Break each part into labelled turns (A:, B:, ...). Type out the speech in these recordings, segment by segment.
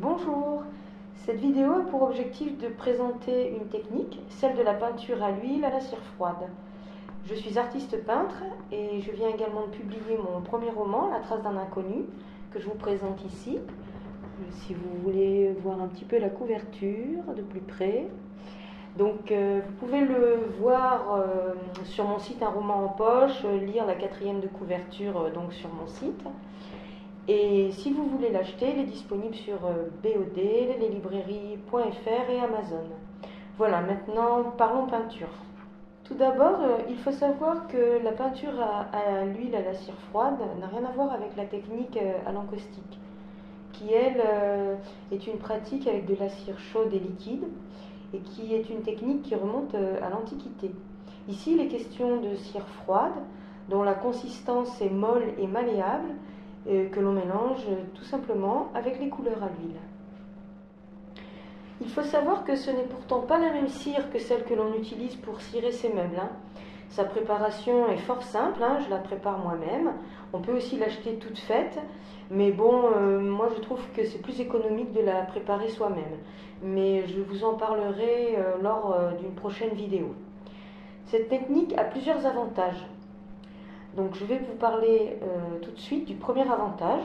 A: Bonjour, cette vidéo a pour objectif de présenter une technique, celle de la peinture à l'huile à la cire froide. Je suis artiste peintre et je viens également de publier mon premier roman, La trace d'un inconnu, que je vous présente ici. Si vous voulez voir un petit peu la couverture de plus près. Donc vous pouvez le voir sur mon site Un roman en poche, lire la 4e de couverture donc sur mon site. Et si vous voulez l'acheter, il est disponible sur BOD, les librairies.fr et Amazon. Voilà, maintenant parlons peinture. Tout d'abord, il faut savoir que la peinture à l'huile à la cire froide n'a rien à voir avec la technique à l'encaustique, qui elle est une pratique avec de la cire chaude et liquide, et qui est une technique qui remonte à l'Antiquité. Ici, il est question de cire froide, dont la consistance est molle et malléable, que l'on mélange tout simplement avec les couleurs à l'huile. Il faut savoir que ce n'est pourtant pas la même cire que celle que l'on utilise pour cirer ses meubles. Sa préparation est fort simple, je la prépare moi-même. On peut aussi l'acheter toute faite, mais bon, moi je trouve que c'est plus économique de la préparer soi-même. Mais je vous en parlerai lors d'une prochaine vidéo. Cette technique a plusieurs avantages. Donc je vais vous parler tout de suite du premier avantage.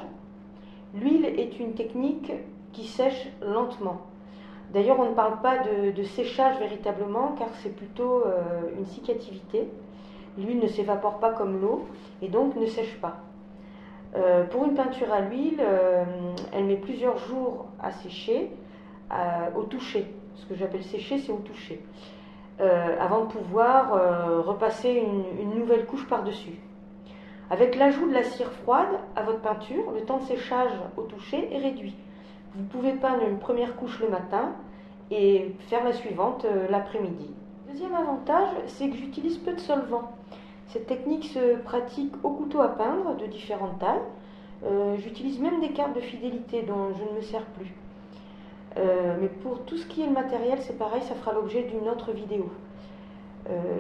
A: L'huile est une technique qui sèche lentement. D'ailleurs, on ne parle pas de séchage véritablement, car c'est plutôt une significativité. L'huile ne s'évapore pas comme l'eau et donc ne sèche pas. Pour une peinture à l'huile, elle met plusieurs jours à sécher au toucher. Ce que j'appelle sécher, c'est au toucher. Avant de pouvoir repasser une nouvelle couche par-dessus. Avec l'ajout de la cire froide à votre peinture, le temps de séchage au toucher est réduit. Vous pouvez peindre une première couche le matin et faire la suivante l'après-midi. Deuxième avantage, c'est que j'utilise peu de solvant. Cette technique se pratique au couteau à peindre de différentes tailles. J'utilise même des cartes de fidélité dont je ne me sers plus. Mais pour tout ce qui est le matériel, c'est pareil, ça fera l'objet d'une autre vidéo.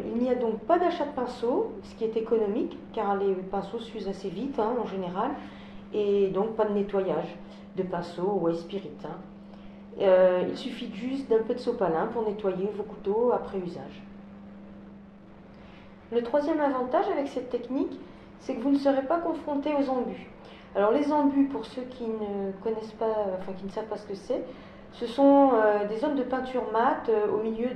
A: Il n'y a donc pas d'achat de pinceau, ce qui est économique, car les pinceaux s'usent assez vite en général, et donc pas de nettoyage de pinceau ou spirit. Il suffit juste d'un peu de sopalin pour nettoyer vos couteaux après usage. Le troisième avantage avec cette technique, c'est que vous ne serez pas confronté aux embûts. Alors les embûts, pour ceux qui ne connaissent pas, qui ne savent pas ce que c'est, ce sont des zones de peinture mate au milieu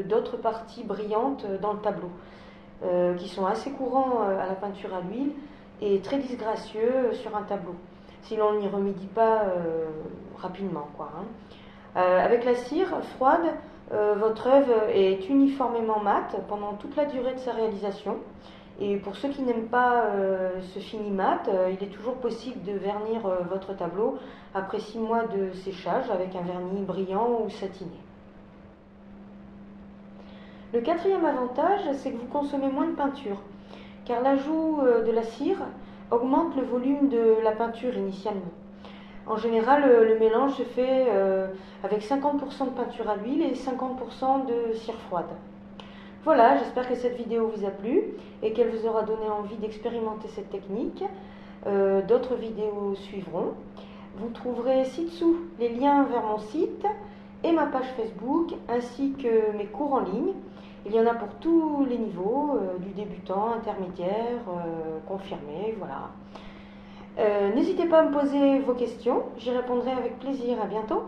A: d'autres parties brillantes dans le tableau, qui sont assez courants à la peinture à l'huile et très disgracieux sur un tableau, si l'on n'y remédie pas rapidement. Avec la cire froide, votre œuvre est uniformément mate pendant toute la durée de sa réalisation. Et pour ceux qui n'aiment pas ce fini mat, il est toujours possible de vernir votre tableau après 6 mois de séchage avec un vernis brillant ou satiné. Le quatrième avantage, c'est que vous consommez moins de peinture, car l'ajout de la cire augmente le volume de la peinture initialement. En général, le mélange se fait avec 50% de peinture à l'huile et 50% de cire froide. Voilà, j'espère que cette vidéo vous a plu et qu'elle vous aura donné envie d'expérimenter cette technique. D'autres vidéos suivront. Vous trouverez ci-dessous les liens vers mon site et ma page Facebook, ainsi que mes cours en ligne. Il y en a pour tous les niveaux, du débutant, intermédiaire, confirmé, voilà. N'hésitez pas à me poser vos questions, j'y répondrai avec plaisir. À bientôt.